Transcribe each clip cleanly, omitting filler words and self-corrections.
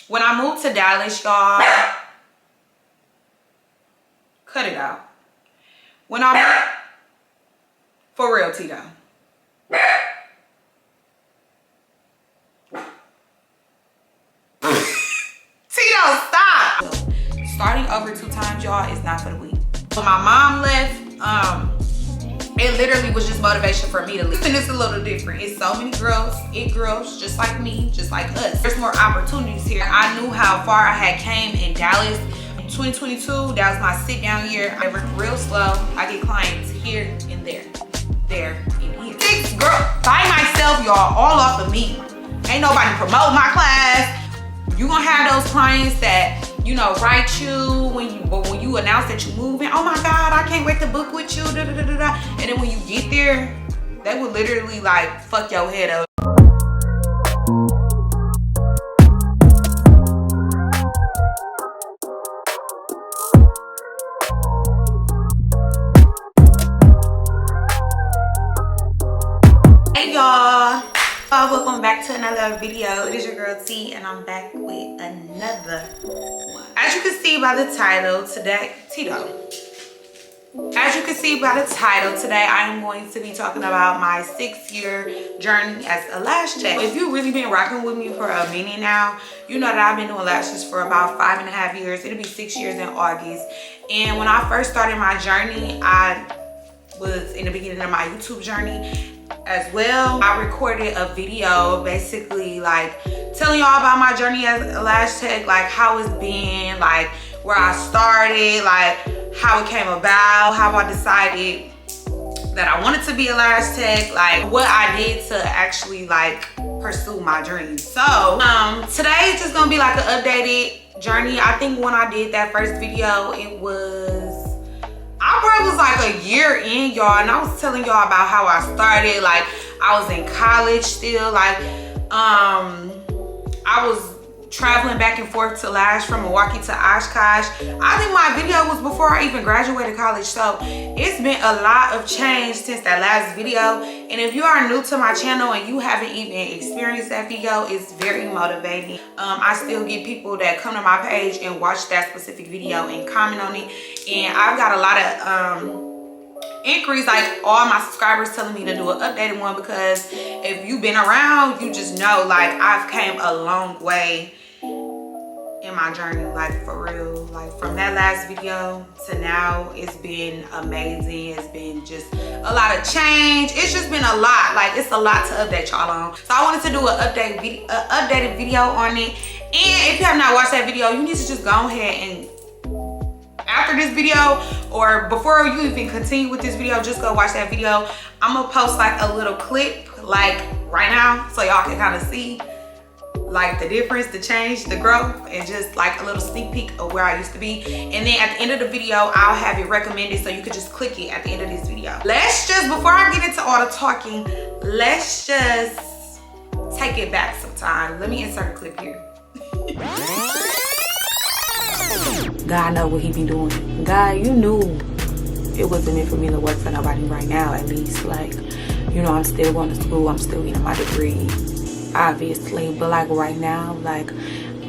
When I moved to Dallas, y'all, cut it out. When I moved, for real, Tito. Tito, stop. Starting over 2 times, y'all, is not for the weak. When my mom left, it literally was just motivation for me to leave. And it's a little different. It's so many girls, girls just like me, just like us. There's more opportunities here. I knew how far I had came in Dallas. In 2022, that was my sit down year. I work real slow. I get clients here and there and here. 6 girls by myself, y'all, all off of me. Ain't nobody promote my class. You gonna have those clients that, you know, write you when you announce that you're moving. Oh my God, I can't wait to book with you. Da, da, da, da, da. And then when you get there, they will literally like fuck your head up. Hey y'all. Welcome back to another video. It is your girl T, and I'm back with another one. As you can see by the title today, As you can see by the title today, I am going to be talking about my 6-year journey as a lash tech. If you've really been rocking with me for a minute now, you know that I've been doing lashes for about 5.5 years. It'll be 6 years in August. And when I first started my journey, I was in the beginning of my YouTube journey as well. I recorded a video basically like telling y'all about my journey as a lash tech, like how it's been, like where I started, like how it came about, how I decided that I wanted to be a lash tech, like what I did to actually like pursue my dream. So today is just gonna be like an updated journey. I think when I did that first video, I probably was like a year in, y'all, and I was telling y'all about how I started. Like I was in college still, like I was traveling back and forth to Lash from Milwaukee to Oshkosh. I think my video was before I even graduated college, so it's been a lot of change since that last video. And if you are new to my channel and you haven't even experienced that video, it's very motivating. I still get people that come to my page and watch that specific video and comment on it, and I've got a lot of inquiries, like all my subscribers telling me to do an updated one, because if you've been around, you just know like I've came a long way in my journey, like for real. Like from that last video to now, it's been amazing. It's been just a lot of change. It's just been a lot. Like it's a lot to update y'all on. So I wanted to do an updated video on it. And if you have not watched that video, you need to just go ahead and after this video, or before you even continue with this video, just go watch that video. I'm gonna post like a little clip like right now, so y'all can kind of see like the difference, the change, the growth, and just like a little sneak peek of where I used to be. And then at the end of the video, I'll have it recommended, so you could just click it at the end of this video. Let's just, before I get into all the talking, let's just take it back some time. Let me insert a clip here. God know what he be doing. God, you knew it wasn't meant for me to work for nobody right now, at least. Like, you know, I'm still going to school. I'm still getting my degree, obviously. But like right now, like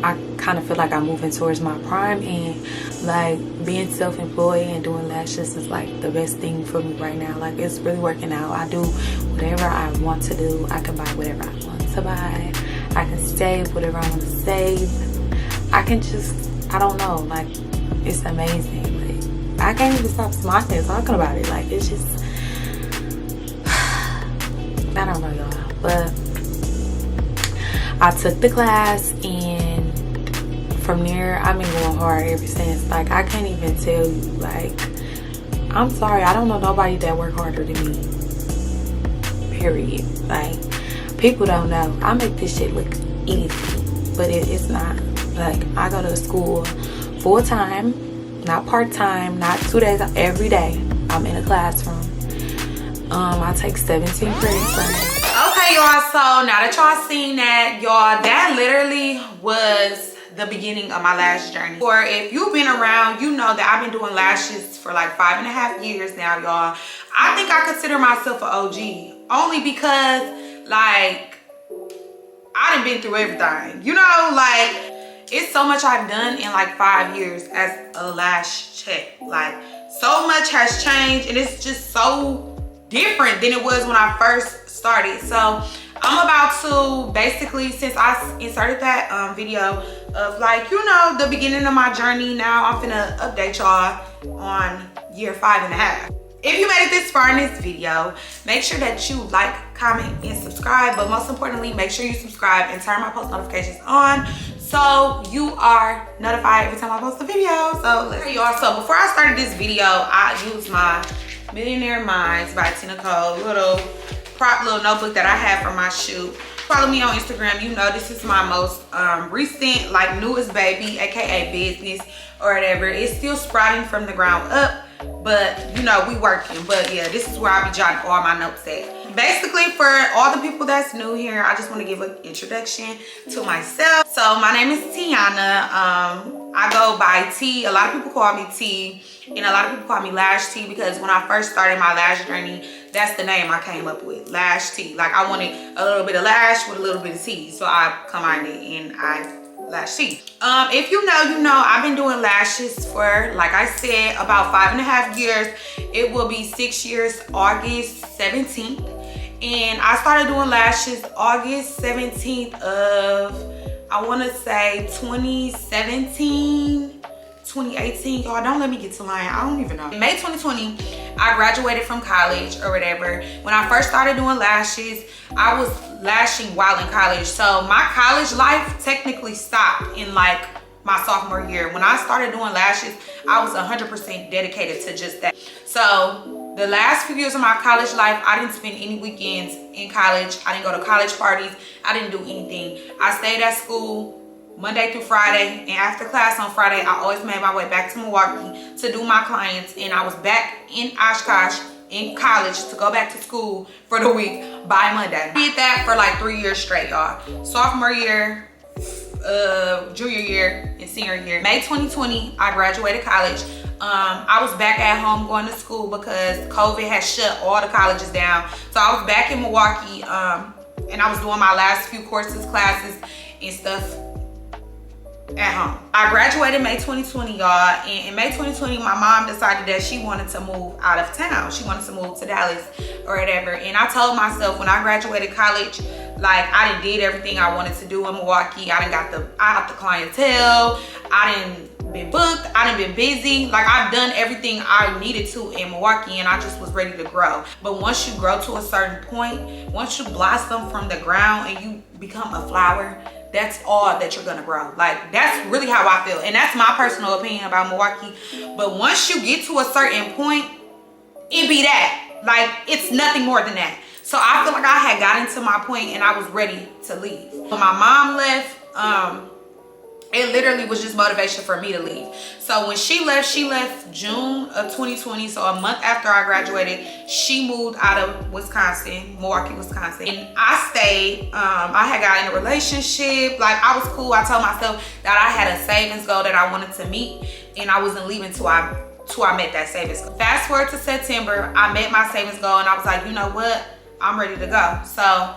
I kind of feel like I'm moving towards my prime, and like being self-employed and doing lashes is like the best thing for me right now. Like it's really working out. I do whatever I want to do. I can buy whatever I want to buy. I can save whatever I want to save. I can just, I don't know, like it's amazing. Like I can't even stop smiling talking about it. Like it's just I don't know, y'all, but I took the class, and from there I've been going hard ever since. Like I can't even tell you, like I'm sorry, I don't know nobody that work harder than me, period. Like people don't know. I make this shit look easy, but it's not. Like I go to school full-time, not part-time, not 2 days, every day I'm in a classroom. I take 17 credits right now. Okay, y'all, so now that y'all seen that, y'all, that literally was the beginning of my lash journey. Or if you've been around, you know that I've been doing lashes for like 5.5 years now, y'all. I think I consider myself an OG, only because like I done been through everything, you know. Like so much I've done in like 5 years as a lash tech. Like, so much has changed, and it's just so different than it was when I first started. So I'm about to basically, since I inserted that video of like, you know, the beginning of my journey, now I'm finna update y'all on year 5.5. If you made it this far in this video, make sure that you like, comment, and subscribe. But most importantly, make sure you subscribe and turn my post notifications on so you are notified every time I post a video. So let's y'all. So before I started this video, I used my Millionaire Minds by Tina Cole little notebook that I had for my shoot. Follow me on Instagram. You know this is my most recent, like, newest baby, aka business or whatever. It's still sprouting from the ground up, but you know, we working. But yeah, this is where I be jotting all my notes at. Basically, for all the people that's new here, I just want to give an introduction to myself. So my name is Tiana. I go by T. A lot of people call me T, and a lot of people call me Lash T, because when I first started my lash journey, that's the name I came up with, Lash T. Like, I wanted a little bit of lash with a little bit of T, so I combined it and I Lash T. If you know, you know. I've been doing lashes for, like I said, about 5.5 years. It will be 6 years August 17th, and I started doing lashes August 17th of, I want to say 2017, 2018. Y'all, don't let me get to lying. I don't even know. In May 2020, I graduated from college or whatever. When I first started doing lashes, I was lashing while in college. So my college life technically stopped in like my sophomore year. When I started doing lashes, I was 100% dedicated to just that. So the last few years of my college life, I didn't spend any weekends in college. I didn't go to college parties. I didn't do anything. I stayed at school Monday through Friday, and after class on Friday, I always made my way back to Milwaukee to do my clients, and I was back in Oshkosh in college to go back to school for the week by Monday. I did that for like 3 years straight, y'all. Sophomore year, junior year, and senior year. May 2020, I graduated college. I was back at home going to school because COVID had shut all the colleges down. So I was back in Milwaukee, and I was doing my last few courses, classes, and stuff at home. I graduated May 2020, y'all, and in May 2020, my mom decided that she wanted to move out of town. She wanted to move to Dallas or whatever. And I told myself when I graduated college, like, I done did everything I wanted to do in Milwaukee. I got the clientele. I done been booked. I done been busy. Like, I've done everything I needed to in Milwaukee, and I just was ready to grow. But once you grow to a certain point, once you blossom from the ground and you become a flower, that's all that you're gonna grow. Like, that's really how I feel, and that's my personal opinion about Milwaukee. But once you get to a certain point, it be that. Like, it's nothing more than that. So I feel like I had gotten to my point and I was ready to leave. When my mom left, it literally was just motivation for me to leave. So when she left June of 2020. So a month after I graduated, she moved out of Wisconsin, Milwaukee, Wisconsin. And I stayed. I had gotten in a relationship. Like, I was cool. I told myself that I had a savings goal that I wanted to meet, and I wasn't leaving till I met that savings goal. Fast forward to September, I met my savings goal, and I was like, you know what? I'm ready to go. So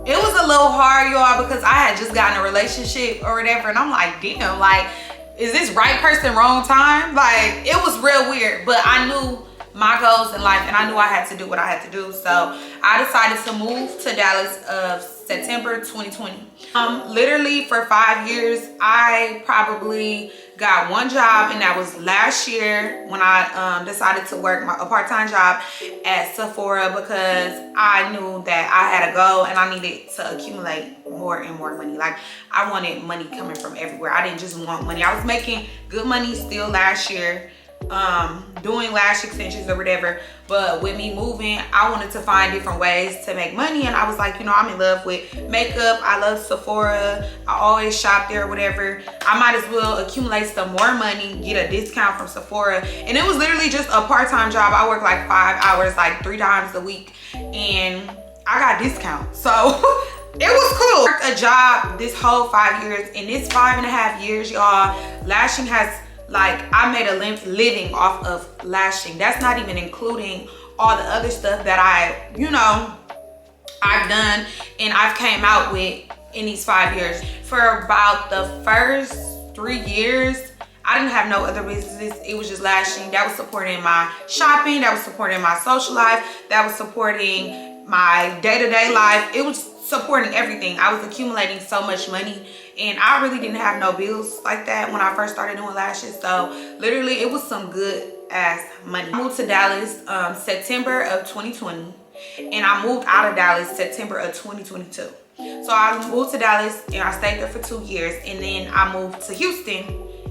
it was a little hard, y'all, because I had just gotten a relationship or whatever, and I'm like, damn, like, is this right person, wrong time? Like, it was real weird, but I knew my goals in life, and I knew I had to do what I had to do. So I decided to move to Dallas of September 2020. Literally for 5 years, I probably got one job, and that was last year when I decided to work a part-time job at Sephora, because I knew that I had a goal and I needed to accumulate more and more money. Like, I wanted money coming from everywhere. I didn't just want money. I was making good money still last year, doing lash extensions or whatever, but with me moving, I wanted to find different ways to make money. And I was like, you know, I'm in love with makeup. I love Sephora. I always shop there or whatever. I might as well accumulate some more money, get a discount from Sephora. And it was literally just a part-time job. I worked like 5 hours, like 3 times a week, and I got discounts. So it was cool. I worked a job this whole 5 years. In this 5.5 years, y'all, lashing has, like, I made a living off of lashing. That's not even including all the other stuff that I've done and I've came out with in these 5 years. For about the first 3 years, I didn't have no other businesses. It was just Lashing. That was supporting my shopping. That was supporting my social life. That was supporting my day-to-day life. It was supporting everything. I was accumulating so much money, and I really didn't have no bills like that when I first started doing lashes. So literally it was some good ass money. I moved to Dallas September of 2020, and I moved out of Dallas September of 2022. So I moved to Dallas and I stayed there for 2 years, and then I moved to Houston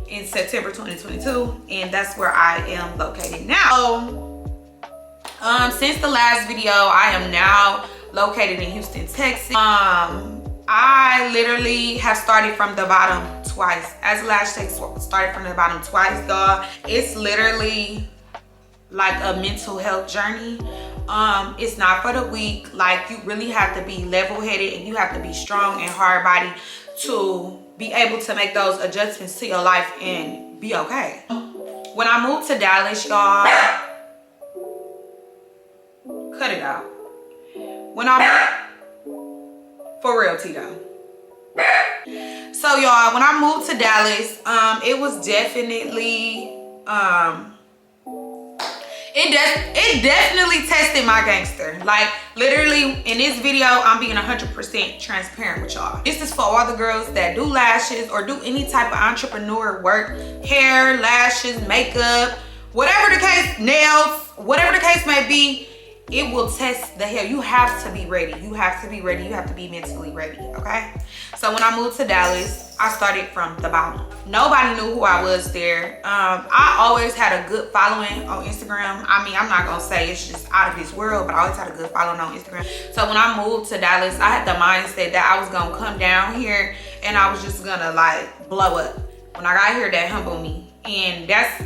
in September 2022, and that's where I am located now. So since the last video, I am now located in Houston, Texas. I literally have started from the bottom twice. As a lash tech, started from the bottom twice, y'all. It's literally like a mental health journey. It's not for the weak. Like, you really have to be level-headed, and you have to be strong and hard-bodied to be able to make those adjustments to your life and be okay. When I moved to Dallas, y'all, cut it out. When for real, Tito. So y'all, when I moved to Dallas, it was definitely it definitely tested my gangster. Like, literally in this video, I'm being 100% transparent with y'all. This is for all the girls that do lashes or do any type of entrepreneur work, hair, lashes, makeup, whatever the case, nails, whatever the case may be. It will test the hell. You have to be ready. You have to be ready. You have to be mentally ready, okay? So when I moved to Dallas, I started from the bottom. Nobody knew who I was there. I always had a good following on Instagram. I mean, I'm not gonna say it's just out of this world, but I always had a good following on Instagram. So when I moved to Dallas, I had the mindset that I was gonna come down here and I was just gonna like blow up. When I got here, that humbled me. And that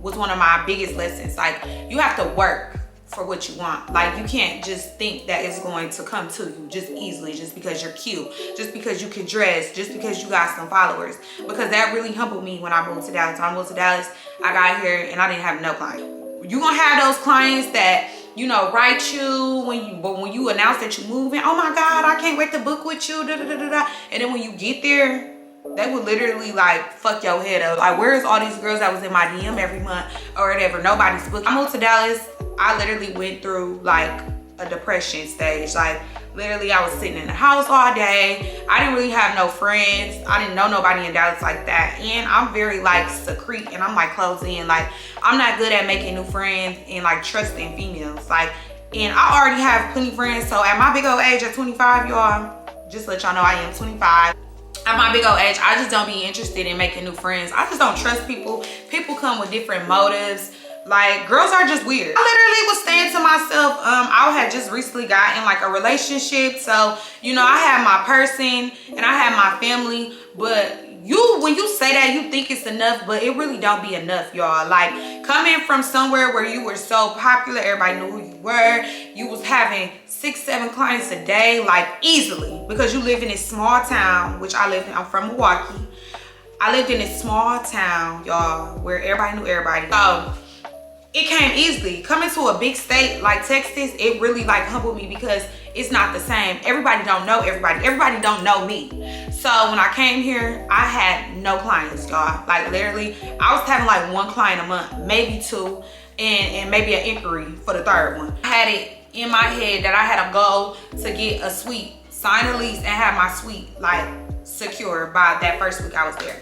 was one of my biggest lessons. Like, you have to work for what you want. Like, you can't just think that it's going to come to you just easily, just because you're cute, just because you can dress, just because you got some followers. Because that really humbled me when I moved to Dallas. When I moved to Dallas, I got here and I didn't have no clients. You're gonna have those clients that, you know, write you when you announce that you're moving. Oh my God, I can't wait to book with you, da, da, da, da, da. And then when you get there, they would literally like fuck your head up. Like, where's all these girls that was in my DM every month or whatever? Nobody's booked. I moved to Dallas. I literally went through like a depression stage. Like, literally I was sitting in the house all day. I didn't really have no friends. I didn't know nobody in Dallas like that. And I'm very like secrete, and I'm like closed in. Like, I'm not good at making new friends and like trusting females. Like, and I already have plenty of friends. So at my big old age at 25, y'all, just let y'all know I am 25. At my big old age, I just don't be interested in making new friends. I just don't trust people. People come with different motives. Like, girls are just weird. I literally was saying to myself, I had just recently gotten like a relationship. So, you know, I have my person and I have my family, but when you say that, you think it's enough, but it really don't be enough, y'all. Like, coming from somewhere where you were so popular, everybody knew who you were, you was having 6-7 clients a day, like easily, because you live in this small town, which I'm from Milwaukee. I lived in this small town, y'all, where everybody knew everybody. So it came easily. Coming to a big state like Texas, it really like humbled me because it's not the same. Everybody don't know everybody. Everybody don't know me. So when I came here, I had no clients, y'all. Like, literally, I was having like 1 client a month, maybe 2, and maybe an inquiry for the 3rd one. I had it in my head that I had a goal to get a suite, sign a lease, and have my suite like secure by that 1st week I was there.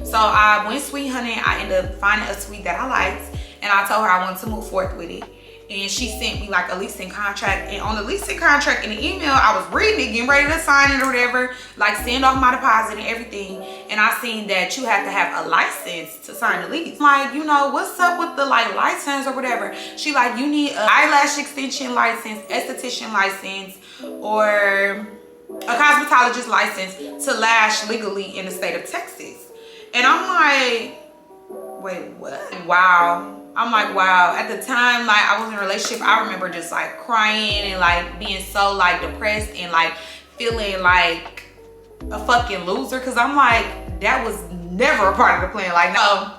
So I went suite hunting. I ended up finding a suite that I liked, and I told her I wanted to move forth with it. And she sent me like a leasing contract, and on the leasing contract in the email, I was reading it, getting ready to sign it or whatever, like send off my deposit and everything. And I seen that you have to have a license to sign the lease. Like, you know, what's up with the like license or whatever? She like, you need an eyelash extension license, esthetician license, or a cosmetologist license to lash legally in the state of Texas. And I'm like, wait, what? Wow. I'm like, wow. At the time, like, I was in a relationship, I remember just like crying and like being so like depressed and like feeling like a fucking loser, because I'm like, that was never a part of the plan. Like, no.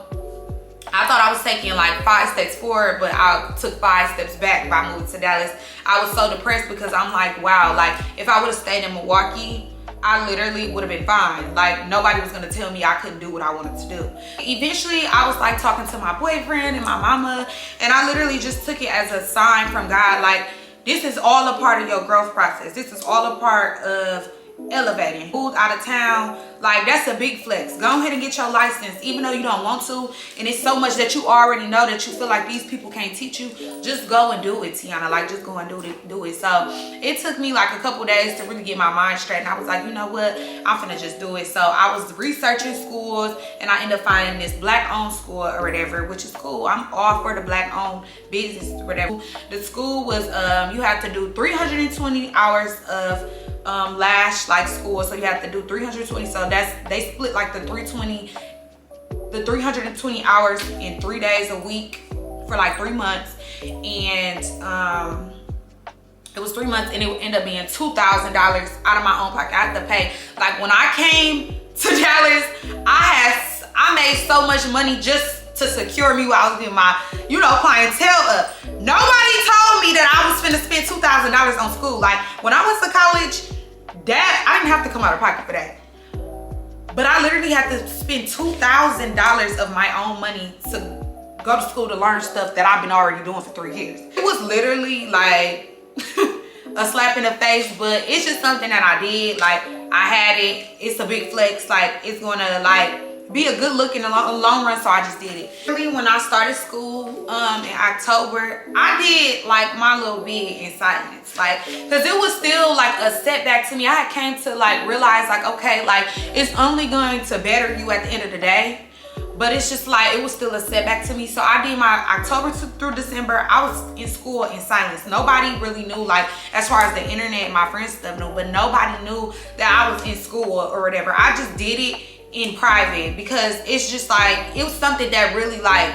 I thought I was taking like 5 steps forward, but I took 5 steps back by moving to Dallas. I was so depressed because I'm like, wow, like if I would have stayed in Milwaukee, I literally would have been fine. Like, nobody was gonna tell me I couldn't do what I wanted to do. Eventually, I was like talking to my boyfriend and my mama, and I literally just took it as a sign from God, like, this is all a part of your growth process. This is all a part of elevating. Moved out of town, like, that's a big flex. Go ahead and get your license, even though you don't want to, and it's so much that you already know that you feel like these people can't teach you. Just go and do it, Tiana. Like, just go and do it. So it took me like a couple days to really get my mind straight, and I was like, you know what, I'm finna just do it. So I was researching schools, and I ended up finding this black-owned school or whatever, which is cool. I'm all for the black-owned business or whatever. The school was you have to do 320 hours of Lash like school, so you have to do 320. So they split like the 320 hours in 3 days a week for like 3 months, and it was 3 months, and it would end up being $2,000 out of my own pocket. I had to pay. Like, when I came to Dallas, I made so much money just to secure me while I was getting my, you know, clientele up. Nobody told me that I was finna spend $2,000 on school. Like, when I went to college, I didn't have to come out of pocket for that. But I literally had to spend $2,000 of my own money to go to school to learn stuff that I've been already doing for 3 years. It was literally like a slap in the face, but it's just something that I did. Like, I had it. It's a big flex. Like, it's gonna like be a good look in the long run, so I just did it. Really, when I started school in October, I did like my little bit in silence, like, because it was still like a setback to me. I had came to like realize, like, okay, like, it's only going to better you at the end of the day, but it's just like, it was still a setback to me. So I did my October through December. I was in school in silence. Nobody really knew, like, as far as the internet, my friends stuff knew, but nobody knew that I was in school or whatever. I just did it in private because it's just like, it was something that really like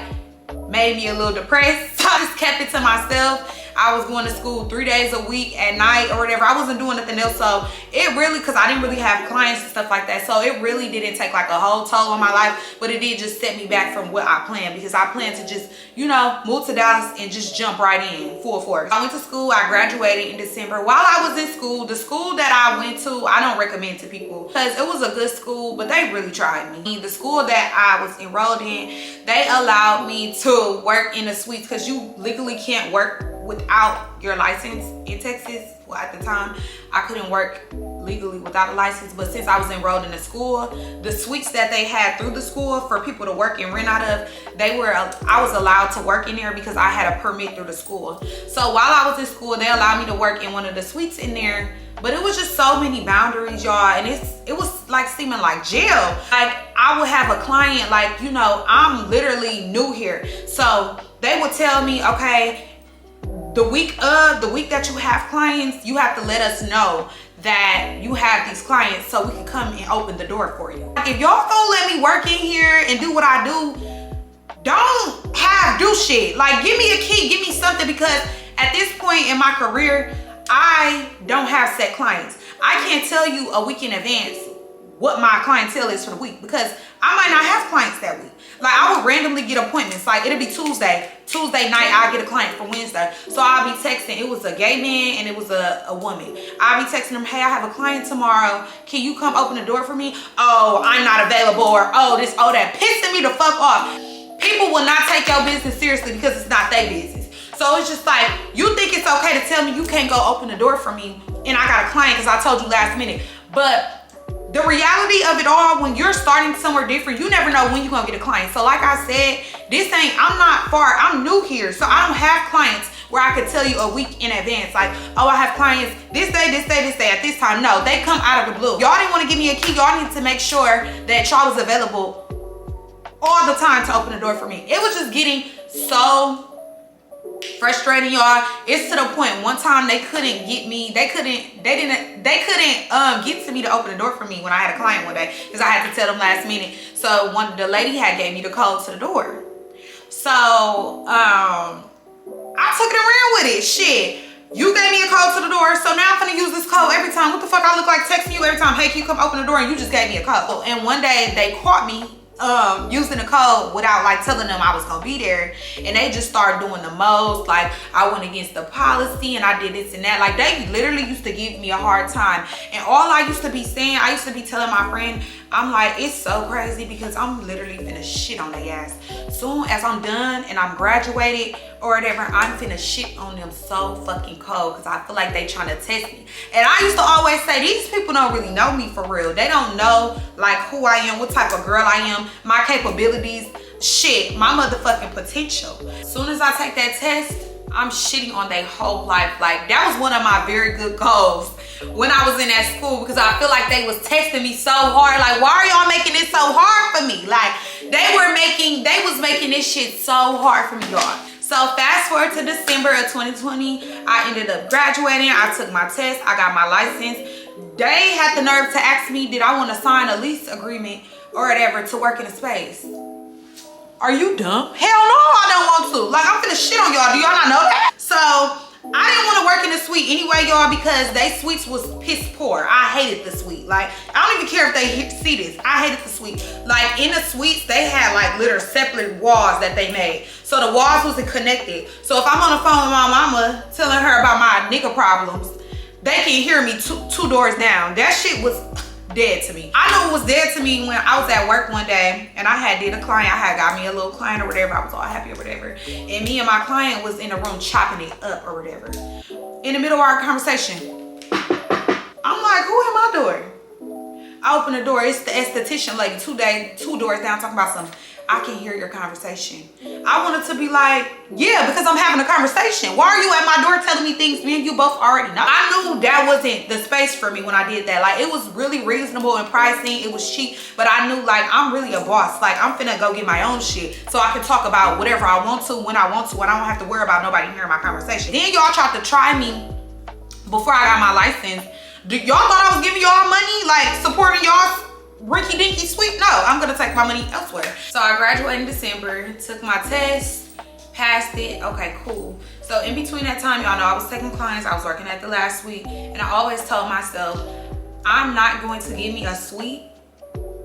made me a little depressed. So I just kept it to myself. I was going to school 3 days a week at night or whatever. I wasn't doing nothing else. So it really, because I didn't really have clients and stuff like that, so it really didn't take like a whole toll on my life, but it did just set me back from what I planned, because I planned to just, you know, move to Dallas and just jump right in full force. I went to school. I graduated in December. While I was in school, the school that I went to, I don't recommend to people because it was a good school, but they really tried me. The school that I was enrolled in, they allowed me to work in the suites, because you legally can't work without your license in Texas. Well, at the time, I couldn't work legally without a license, but since I was enrolled in the school, the suites that they had through the school for people to work and rent out of, I was allowed to work in there because I had a permit through the school. So while I was in school, they allowed me to work in one of the suites in there, but it was just so many boundaries, y'all, and it was like seeming like jail. Like, I would have a client, like, you know, I'm literally new here, so they would tell me, okay, the week that you have clients, you have to let us know that you have these clients so we can come and open the door for you. Like, if y'all gonna let me work in here and do what I do, don't do shit. Like, give me a key, give me something, because at this point in my career, I don't have set clients. I can't tell you a week in advance what my clientele is for the week, because I might not have clients that week. Like, I would randomly get appointments. Like, it'll be Tuesday night, I'll get a client for Wednesday. So I'll be texting. It was a gay man and it was a woman. I'll be texting them, hey, I have a client tomorrow. Can you come open the door for me? Oh, I'm not available. Or, oh, this, oh, that. Pissing me the fuck off. People will not take your business seriously because it's not their business. So it's just like, you think it's okay to tell me you can't go open the door for me and I got a client because I told you last minute. But the reality of it all, when you're starting somewhere different, you never know when you're gonna get a client. So like I said, I'm not far, I'm new here. So I don't have clients where I could tell you a week in advance, like, oh, I have clients this day, at this time. No, they come out of the blue. Y'all didn't wanna give me a key. Y'all need to make sure that y'all was available all the time to open the door for me. It was just getting so frustrating, y'all. It's to the point one time they couldn't get me, they couldn't get to me to open the door for me when I had a client one day, because I had to tell them last minute. So the lady had gave me the code to the door. So I took it and ran with it. Shit, you gave me a code to the door, so now I'm gonna use this code every time. What the fuck I look like texting you every time, hey, can you come open the door, and you just gave me a code. And one day they caught me using the code without like telling them I was gonna be there, and they just started doing the most. Like I went against the policy and I did this and that. Like they literally used to give me a hard time, and all I used to be saying, I used to be telling my friend, I'm like, it's so crazy because I'm literally finna shit on their ass. Soon as I'm done and I'm graduated or whatever, I'm finna shit on them so fucking cold because I feel like they trying to test me. And I used to always say, these people don't really know me for real. They don't know like who I am, what type of girl I am, my capabilities, shit, my motherfucking potential. As soon as I take that test, I'm shitting on their whole life. Like that was one of my very good goals when I was in that school, because I feel like they was testing me so hard. Like, why are y'all making it so hard for me? Like they was making this shit so hard for me, y'all. So fast forward to December of 2020, I ended up graduating. I took my test, I got my license. They had the nerve to ask me, did I want to sign a lease agreement or whatever to work in a space? Are you dumb? Hell no, I don't want to. Like, I'm finna shit on y'all. Do y'all not know that? So I didn't want to work in the suite anyway, y'all, because they suites was piss poor. I hated the suite. Like, I don't even care if they see this. I hated the suite. Like, in the suites, they had like literal separate walls that they made. So the walls wasn't connected. So if I'm on the phone with my mama telling her about my nigga problems, they can hear me two doors down. That shit was dead to me. I knew it was dead to me when I was at work one day and I had did a client. I had got me a little client or whatever. I was all happy or whatever. And me and my client was in the room chopping it up or whatever. In the middle of our conversation, I'm like, who am I doing? I open the door. It's the esthetician lady, two doors down, talking about something. I can hear your conversation. I wanted to be like, yeah, because I'm having a conversation. Why are you at my door telling me things me and you both already know? I knew that wasn't the space for me when I did that. Like, it was really reasonable in pricing. It was cheap, but I knew like I'm really a boss. Like, I'm finna go get my own shit so I can talk about whatever I want to, when I want to, and I don't have to worry about nobody hearing my conversation. Then y'all tried to try me before I got my license. Y'all thought I was giving y'all money, like supporting y'all rinky dinky sweet? No, I'm gonna take my money elsewhere. So I graduated in December, took my test, passed it. Okay, cool. So in between that time, y'all know I was taking clients, I was working at the Lash suite, and I always told myself, I'm not going to give me a suite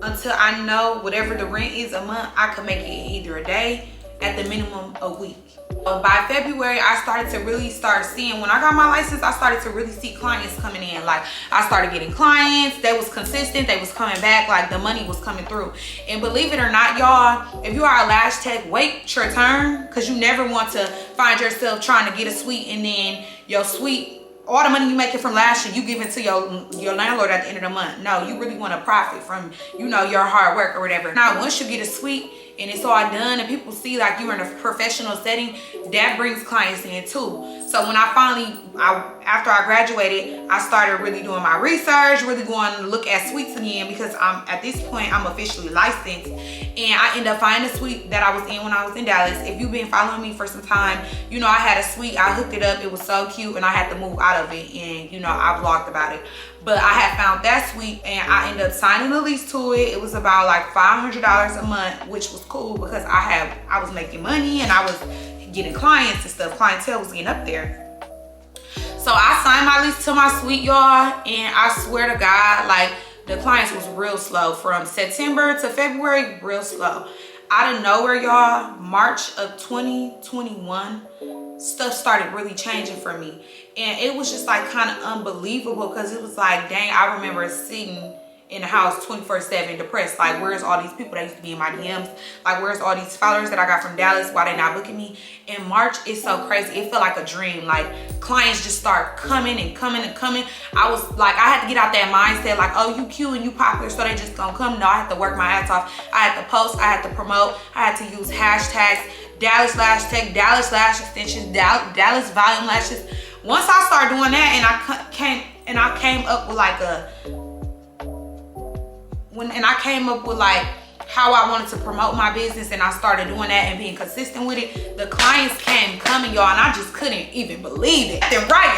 until I know whatever the rent is a month, I could make it either a day, at the minimum a week. By February, I started to really start seeing, when I got my license, I started to really see clients coming in. Like, I started getting clients, they was consistent, they was coming back, like the money was coming through. And believe it or not, y'all, if you are a lash tech, wait your turn, because you never want to find yourself trying to get a suite and then your suite, all the money you making from lashing, you give it to your landlord at the end of the month. No, you really want to profit from, you know, your hard work or whatever. Now, once you get a suite and it's all done and people see like you're in a professional setting, that brings clients in too. So when I finally, after I graduated, I started really doing my research, really going to look at suites again, because at this point, I'm officially licensed. And I ended up finding a suite that I was in when I was in Dallas. If you've been following me for some time, you know I had a suite, I hooked it up, it was so cute, and I had to move out of it, and you know, I vlogged about it. But I had found that suite and I ended up signing a lease to it. It was about like $500 a month, which was cool because I was making money and I was getting clients and stuff. Clientele was getting up there. So I signed my lease to my suite, y'all, and I swear to God, like the clients was real slow from September to February, real slow. Out of nowhere, y'all, March of 2021, stuff started really changing for me. And it was just like kind of unbelievable, because it was like, dang, I remember sitting in the house 24/7 depressed. Like, where's all these people that used to be in my DMs? Like, where's all these followers that I got from Dallas? Why they not booking me? In March, it's so crazy. It felt like a dream. Like, clients just start coming and coming and coming. I was like, I had to get out that mindset like, oh, you cute and you popular, so they just gonna come. No, I had to work my ass off. I had to post, I had to promote, I had to use hashtags, Dallas Lash Tech, Dallas Lash Extensions, Dallas Volume Lashes. Once I started doing that, and I came up with like how I wanted to promote my business, and I started doing that and being consistent with it, the clients came coming, y'all, and I just couldn't even believe it. And right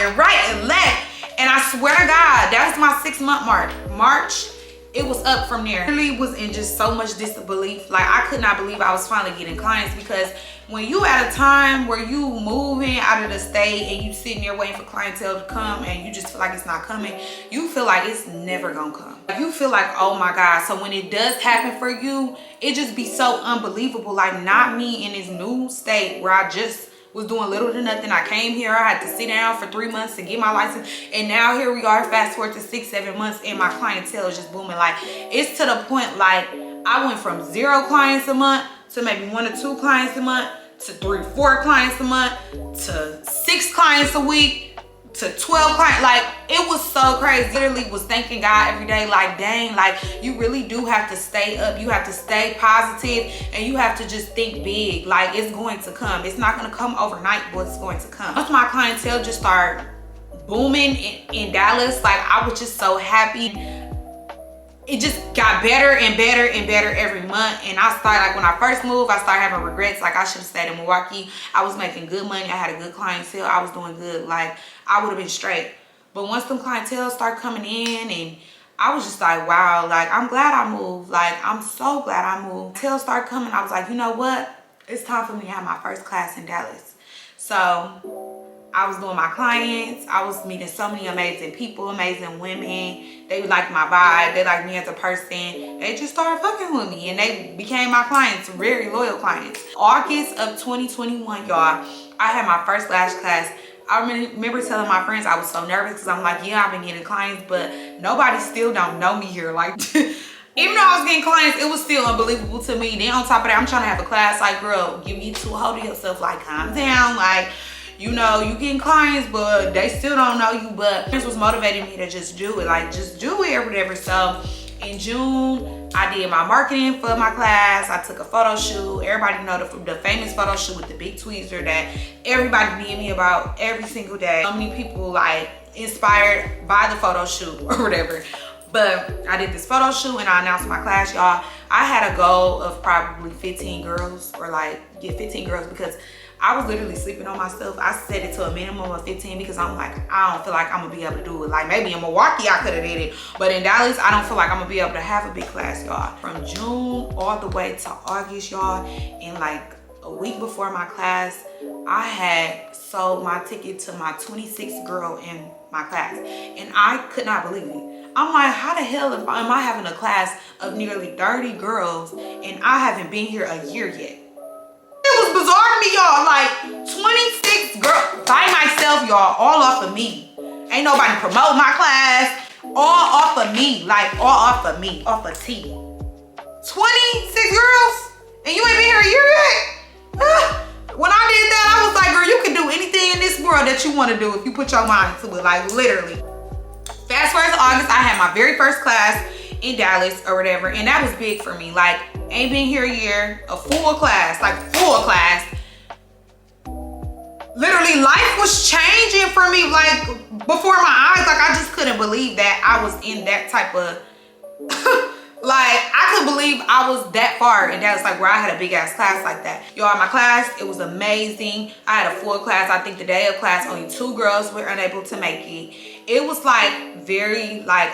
and left. And I swear to God, that was my 6-month mark. March, it was up from there. I really was in just so much disbelief. Like, I could not believe I was finally getting clients, because when you at a time where you moving out of the state and you sitting there waiting for clientele to come and you just feel like it's not coming, you feel like it's never gonna come. You feel like, oh my God. So when it does happen for you, it just be so unbelievable. Like, not me in this new state where I just was doing little to nothing. I came here, I had to sit down for 3 months to get my license, and now here we are, fast forward to 6-7 months, and my clientele is just booming. Like, it's to the point, like, I went from 0 clients a month to maybe 1 or 2 clients a month to 3 or 4 clients a month to 6 clients a week to 12 clients. Like, it was so crazy. Literally was thanking God every day, like, dang, like, you really do have to stay up. You have to stay positive, and you have to just think big. Like, it's going to come. It's not going to come overnight, but it's going to come. Once my clientele just started booming in Dallas, like, I was just so happy. It just got better and better and better every month. And I started, like, when I first moved, I started having regrets. Like, I should have stayed in Milwaukee. I was making good money. I had a good clientele. I was doing good. Like, I would have been straight. But once them clientele started coming in, and I was just like, wow, like, I'm glad I moved. Like, I'm so glad I moved. Clientele started coming. I was like, you know what? It's time for me to have my first class in Dallas. So I was doing my clients. I was meeting so many amazing people, amazing women. They liked my vibe. They liked me as a person. They just started fucking with me, and they became my clients, very loyal clients. August of 2021, y'all, I had my first lash class. I remember telling my friends I was so nervous because I'm like, yeah, I've been getting clients, but nobody still don't know me here. Like, even though I was getting clients, it was still unbelievable to me. Then on top of that, I'm trying to have a class. Like, girl, you get too hold of yourself. Like, calm down. Like, you know, you getting clients, but they still don't know you. But this was motivating me to just do it. Like, just do it or whatever. So in June, I did my marketing for my class. I took a photo shoot. Everybody know the famous photo shoot with the big tweezer that everybody DM me about every single day. So many people, like, inspired by the photo shoot or whatever. But I did this photo shoot and I announced my class, y'all. I had a goal of probably 15 girls, or like, yeah, 15 girls, because I was literally sleeping on myself. I set it to a minimum of 15 because I'm like, I don't feel like I'm gonna be able to do it. Like, maybe in Milwaukee I could have did it, but in Dallas I don't feel like I'm gonna be able to have a big class, y'all. From June all the way to August, y'all, and like a week before my class, I had sold my ticket to my 26th girl in my class, and I could not believe it. I'm like, how the hell am I having a class of nearly 30 girls and I haven't been here a year yet? It was bizarre to me, y'all. Like, 26 girls by myself, y'all, all off of me. Ain't nobody promote my class. All off of me. Like, all off of me. Off of T. 26 girls? And you ain't been here a year yet? When I did that, I was like, girl, you can do anything in this world that you want to do if you put your mind to it. Like, literally. Fast forward to August, I had my very first class in Dallas or whatever, and that was big for me. Like, ain't been here a year, a full class, like full class. Literally, life was changing for me, like, before my eyes. Like, I just couldn't believe that I was in that type of like, I couldn't believe I was that far in Dallas, like, where I had a big ass class like that. Y'all, my class, it was amazing. I had a full class. I think the day of class, only 2 girls were unable to make it. It was like very, like,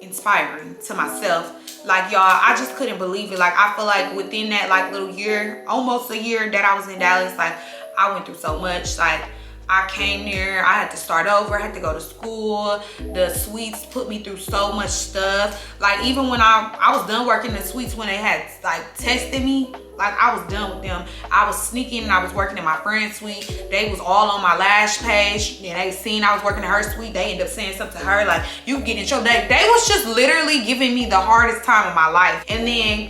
inspiring to myself. Like, y'all, I just couldn't believe it. Like, I feel like within that, like, little year, almost a year that I was in Dallas, like, I went through so much. Like, I came there, I had to start over, I had to go to school. The suites put me through so much stuff. Like, even when I was done working the suites, when they had, like, tested me, like, I was done with them. I was sneaking and I was working in my friend's suite. They was all on my Lash page, and they seen I was working in her suite. They ended up saying something to her, like, you get in trouble. They was just literally giving me the hardest time of my life. And then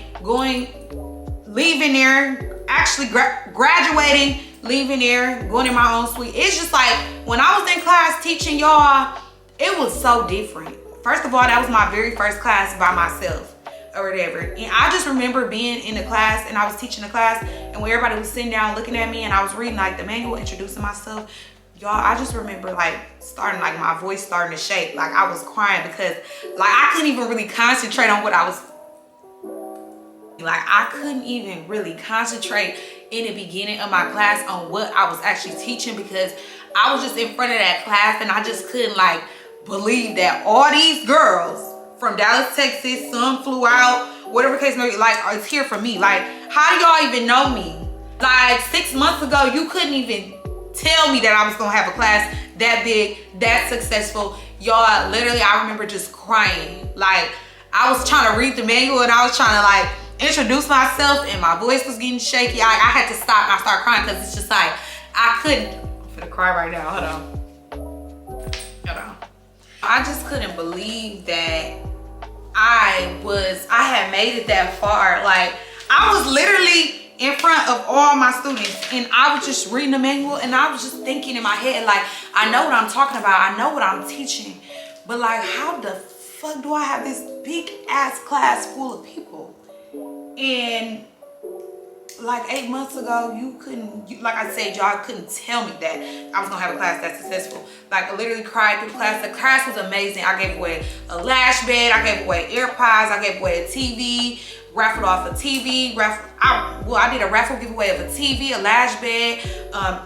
leaving there, actually graduating, leaving there, going in my own suite. It's just like, when I was in class teaching y'all, it was so different. First of all, that was my very first class by myself or whatever. And I just remember being in the class, and I was teaching the class, and when everybody was sitting down looking at me, and I was reading, like, the manual, introducing myself, y'all, I just remember, like, like, my voice starting to shake. Like, I was crying because, like, I couldn't even really concentrate on what I was, like, I couldn't even really concentrate in the beginning of my class on what I was actually teaching, because I was just in front of that class, and I just couldn't, like, believe that all these girls from Dallas, Texas, some flew out, whatever case may be, like, it's here for me. Like, how do y'all even know me? Like, 6 months ago, you couldn't even tell me that I was gonna have a class that big, that successful. Y'all, literally, I remember just crying. Like, I was trying to read the manual and I was trying to like introduce myself and my voice was getting shaky. I had to stop and I started crying because it's just like, I couldn't, I'm gonna cry right now, hold on. I just couldn't believe that I had made it that far. Like, I was literally in front of all my students and I was just reading the manual and I was just thinking in my head, like, I know what I'm talking about, I know what I'm teaching, but like, how the fuck do I have this big ass class full of people? And like 8 months ago, like I said, y'all couldn't tell me that I was gonna have a class that's successful. Like, I literally cried through class. The class was amazing. I gave away a Lash bed, I gave away AirPods, I gave away a TV, raffled off a TV, I did a raffle giveaway of a TV, a Lash bed,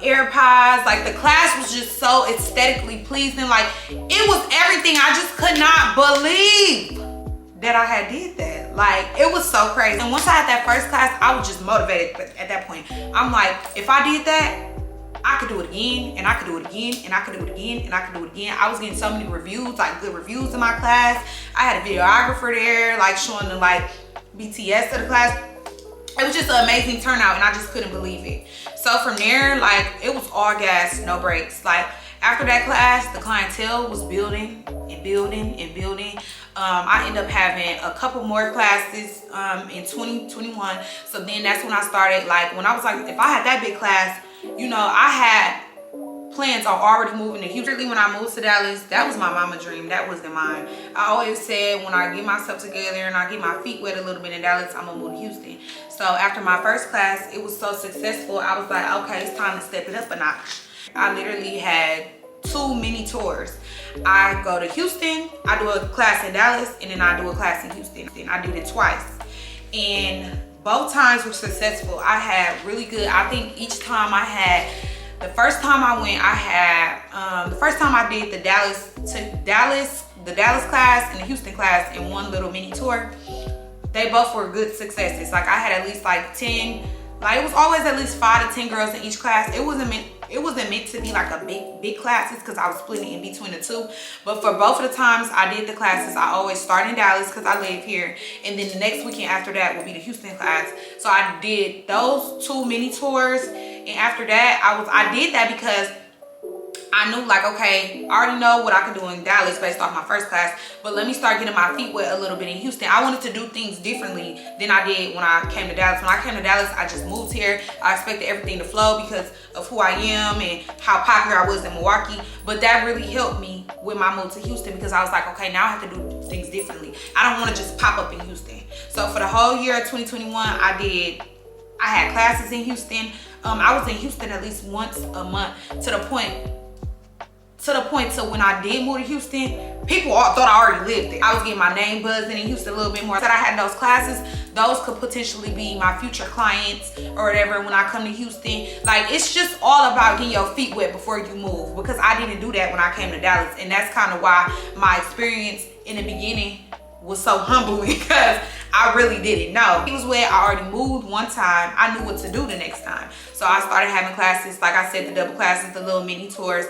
AirPods. Like, the class was just so aesthetically pleasing. Like, it was everything. I just could not believe that I had did that. Like, it was so crazy. And once I had that first class, I was just motivated. But at that point, I'm like, if I did that, I could do it again, and I could do it again, and I could do it again, and I could do it again. I was getting so many reviews, like good reviews in my class. I had a videographer there, like showing the like BTS of the class. It was just an amazing turnout, and I just couldn't believe it. So from there, like, it was all gas, no brakes. Like, after that class, the clientele was building and building and building. I ended up having a couple more classes in 2021. So then that's when I started, like, when I was like, if I had that big class, you know, I had plans on already moving to Houston. When I moved to Dallas, that was my mama dream. That wasn't mine. I always said, when I get myself together and I get my feet wet a little bit in Dallas, I'm gonna move to Houston. So after my first class, it was so successful. I was like, okay, it's time to step it up a notch. I literally had 2 mini tours. I go to Houston, I do a class in Dallas, and then I do a class in Houston. I did it twice, and both times were successful. I had really good, I think each time I had, the first time I went, I had, the first time I did the Dallas class and the Houston class in one little mini tour, they both were good successes. Like, I had at least like 10, like, it was always at least 5 to 10 girls in each class. It wasn't meant to be like a big classes because I was splitting in between the two. But for both of the times I did the classes, I always start in Dallas because I live here, and then the next weekend after that will be the Houston class. So I did those 2 mini tours, and after that I did that because I knew, like, okay, I already know what I could do in Dallas based off my first class, but let me start getting my feet wet a little bit in Houston. I wanted to do things differently than I did when I came to Dallas. When I came to Dallas, I just moved here. I expected everything to flow because of who I am and how popular I was in Milwaukee, but that really helped me with my move to Houston because I was like, okay, now I have to do things differently. I don't want to just pop up in Houston. So for the whole year of 2021, I had classes in Houston. I was in Houston at least once a month to the point to when I did move to Houston, people all thought I already lived there. I was getting my name buzzing in Houston a little bit more. That I had those classes, those could potentially be my future clients or whatever when I come to Houston. Like, it's just all about getting your feet wet before you move, because I didn't do that when I came to Dallas, and that's kind of why my experience in the beginning was so humbling, because I really didn't know. It was where I already moved one time. I knew what to do the next time. So I started having classes, like I said, the double classes, the little mini tours,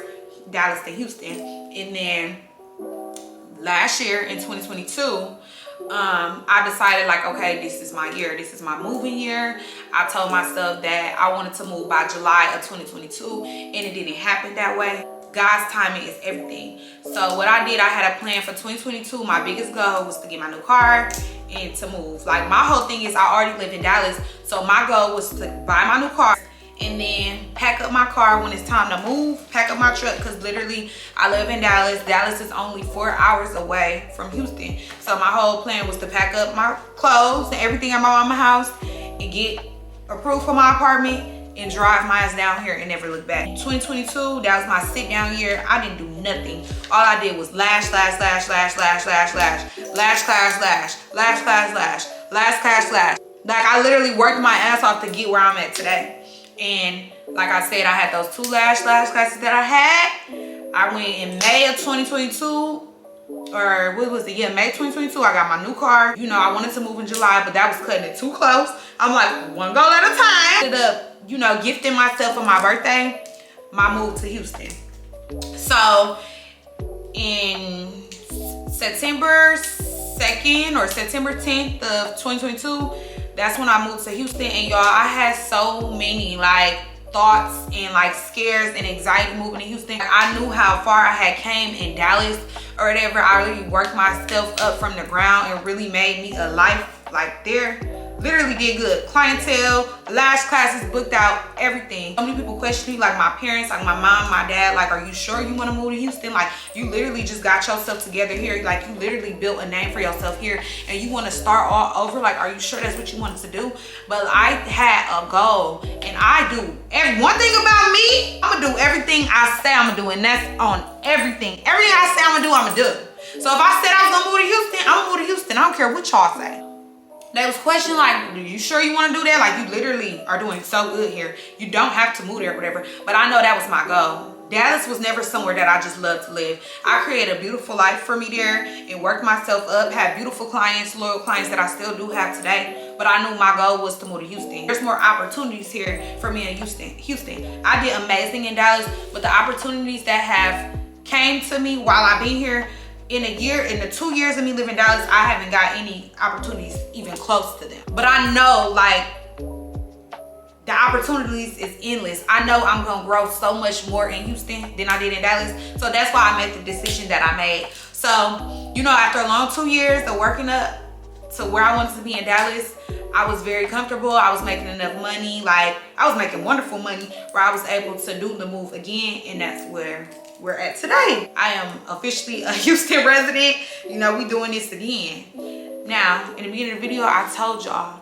Dallas to Houston. And then last year in 2022, I decided, like, okay, this is my year. This is my moving year. I told myself that I wanted to move by July of 2022, and it didn't happen that way. God's timing is everything. So what I did, I had a plan for 2022. My biggest goal was to get my new car and to move. Like, my whole thing is I already live in Dallas, so my goal was to buy my new car and then pack up my car when it's time to move, pack up my truck, because literally I live in Dallas. Dallas is only 4 hours away from Houston. So my whole plan was to pack up my clothes and everything at my mama's house and get approved for my apartment and drive my ass down here and never look back. 2022, that was my sit down year. I didn't do nothing. All I did was lash, lash, lash, lash, lash, lash, lash, lash, class, lash, lash, class, lash, lash, class, lash. Like, I literally worked my ass off to get where I'm at today. And like I said, I had those 2 lash classes that I had. I went in May of 2022, or what was it? Yeah, May 2022, I got my new car. You know, I wanted to move in July, but that was cutting it too close. I'm like, one goal at a time. Ended up, you know, gifting myself for my birthday, my move to Houston. So in September 2nd or September 10th of 2022. That's when I moved to Houston, and y'all, I had so many like thoughts and like scares and anxiety moving to Houston. I knew how far I had came in Dallas or whatever. I really worked myself up from the ground and really made me a life like there. Literally did good. Clientele, Lash classes booked out, everything. So many people question me, like my parents, like my mom, my dad, like, are you sure you want to move to Houston? Like, you literally just got yourself together here. Like, you literally built a name for yourself here, and you want to start all over. Like, are you sure that's what you wanted to do? But I had a goal, and I do. One thing about me, I'm gonna do everything I say I'm gonna do, and that's on everything. Everything I say I'm gonna do, I'm gonna do. So if I said I was gonna move to Houston, I'm gonna move to Houston. I don't care what y'all say. They was questioning, like, are you sure you want to do that? Like, you literally are doing so good here. You don't have to move there or whatever. But I know that was my goal. Dallas was never somewhere that I just loved to live. I created a beautiful life for me there and worked myself up, had beautiful clients, loyal clients that I still do have today. But I knew my goal was to move to Houston. There's more opportunities here for me in Houston. I did amazing in Dallas, but the opportunities that have came to me while I've been here, in the 2 years of me living in Dallas, I haven't got any opportunities even close to them. But I know, like, the opportunities is endless. I know I'm gonna grow so much more in Houston than I did in Dallas. So that's why I made the decision that I made. So, you know, after a long 2 years of working up to where I wanted to be in Dallas, I was very comfortable. I was making enough money. Like, I was making wonderful money where I was able to do the move again, and that's where we're at today. I am officially a Houston resident. You know, we doing this again. Now, in the beginning of the video, I told y'all,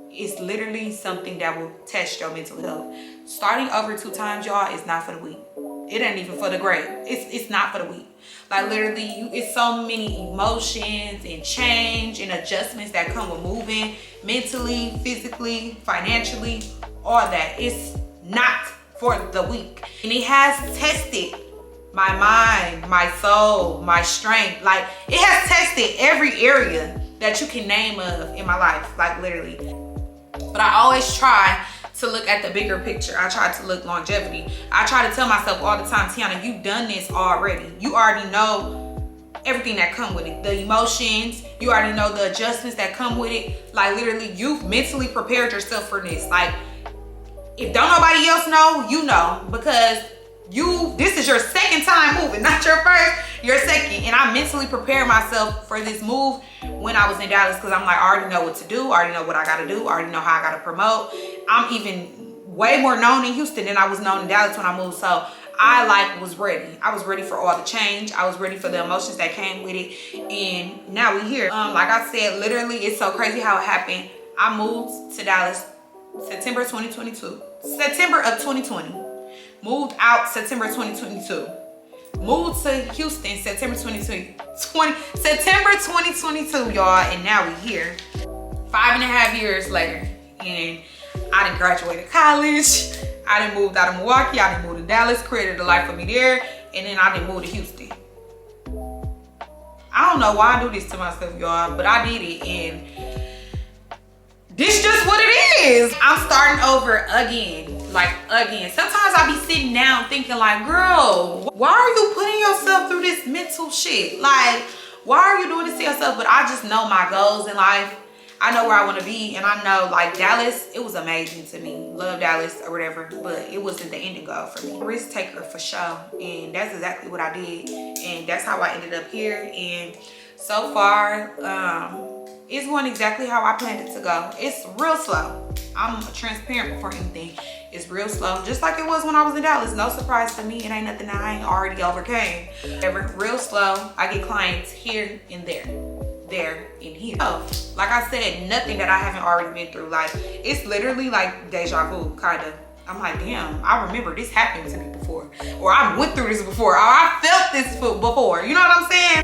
it's literally something that will test your mental health. Starting over 2 times, y'all, is not for the weak. It ain't even for the great. It's not for the weak. Like, literally, it's so many emotions and change and adjustments that come with moving mentally, physically, financially, all that. It's not for the weak. And it has tested my mind, my soul, my strength. Like, it has tested every area that you can name of in my life, like, literally. But I always try to look at the bigger picture. I try to look longevity. I try to tell myself all the time, Tiana, you've done this already. You already know everything that come with it. The emotions, you already know the adjustments that come with it. Like, literally, you've mentally prepared yourself for this. Like, if don't nobody else know, you know, because this is your second time moving, not your first, your second. And I mentally prepared myself for this move when I was in Dallas, because I'm like, I already know what to do. I already know what I gotta do. I already know how I gotta promote. I'm even way more known in Houston than I was known in Dallas when I moved. So I was ready. I was ready for all the change. I was ready for the emotions that came with it. And now we here. Like I said, literally, it's so crazy how it happened. I moved to Dallas September 2022. September of 2020. Moved out September 2022. Moved to Houston September 2022, y'all, and now we here 5.5 years later, and I done graduated college. I done moved out of Milwaukee. I done moved to Dallas, created a life for me there, and then I done moved to Houston. I don't know why I do this to myself, y'all, but I did it, and this just what it is. I'm starting over again. Like, again. Sometimes I be sitting down thinking, like, girl, why are you putting yourself through this mental shit? Like, why are you doing this to yourself? But I just know my goals in life. I know where I want to be, and I know, like, Dallas, it was amazing to me. Love Dallas or whatever, but it wasn't the ending goal for me. Risk taker for sure, and that's exactly what I did, and that's how I ended up here. And so far, it's going exactly how I planned it to go. It's real slow. I'm transparent before anything. It's real slow, just like it was when I was in Dallas. No surprise to me. It ain't nothing that I ain't already overcame. Real slow. I get clients here and there and here. So, like I said, nothing that I haven't already been through. Like, it's literally like deja vu, kind of. I'm like, damn, I remember this happened to me before, or I went through this before, or I felt this before. You know what I'm saying?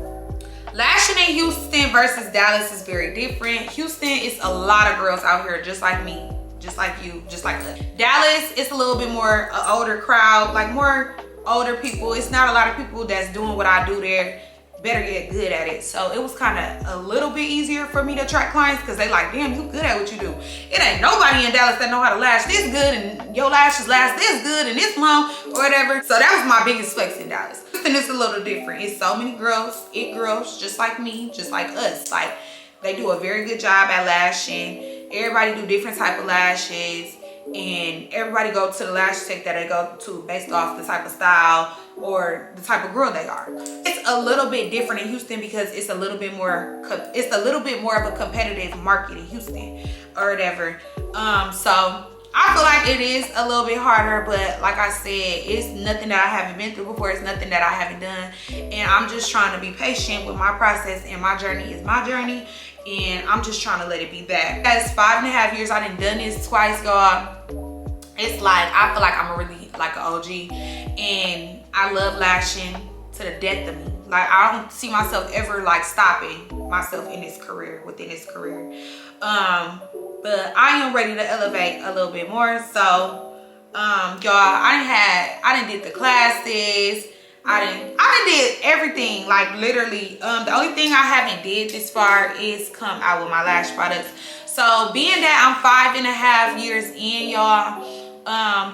Lashing in Houston versus Dallas is very different. Houston is a lot of girls out here just like me, just like you, just like us. Dallas, it's a little bit more older crowd, like more older people. It's not a lot of people that's doing what I do there. Better get good at it. So it was kind of a little bit easier for me to attract clients, because they like, damn, you good at what you do. It ain't nobody in Dallas that know how to lash this good, and your lashes last this good and this long or whatever. So that was my biggest flex in Dallas. Houston is a little different. It's so many girls, girls, just like me, just like us. Like, they do a very good job at lashing. Everybody do different type of lashes, and everybody go to the lash tech that they go to based off the type of style or the type of girl they are. It's a little bit different in Houston because it's a little bit more of a competitive market in Houston or whatever. So I feel like it is a little bit harder, but like I said, it's nothing that I haven't been through before. It's nothing that I haven't done, and I'm just trying to be patient with my process, and my journey is my journey, and I'm just trying to let it be that. That's 5.5 years. I done this twice, y'all. It's like, I feel like I'm really like an OG, and I love lashing to the death of me. Like, I don't see myself ever like stopping myself in this career, within this career. But I am ready to elevate a little bit more. So y'all, I done did the classes, I done did everything, like literally. The only thing I haven't did this far is come out with my lash products. So being that I'm 5.5 years in, y'all,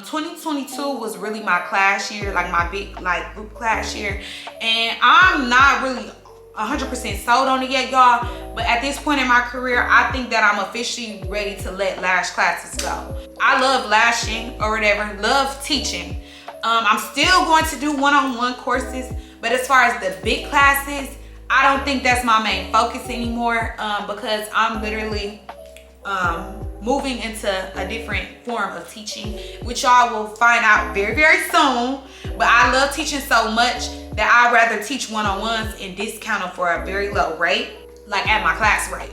2022 was really my class year, like my big like group class year, and I'm not really 100% sold on it yet, y'all. But at this point in my career, I think that I'm officially ready to let lash classes go. I love lashing or whatever, love teaching. I'm still going to do one-on-one courses, but as far as the big classes, I don't think that's my main focus anymore, because I'm literally moving into a different form of teaching, which y'all will find out very, very soon. But I love teaching so much that I'd rather teach one-on-ones and discount them for a very low rate, like at my class rate,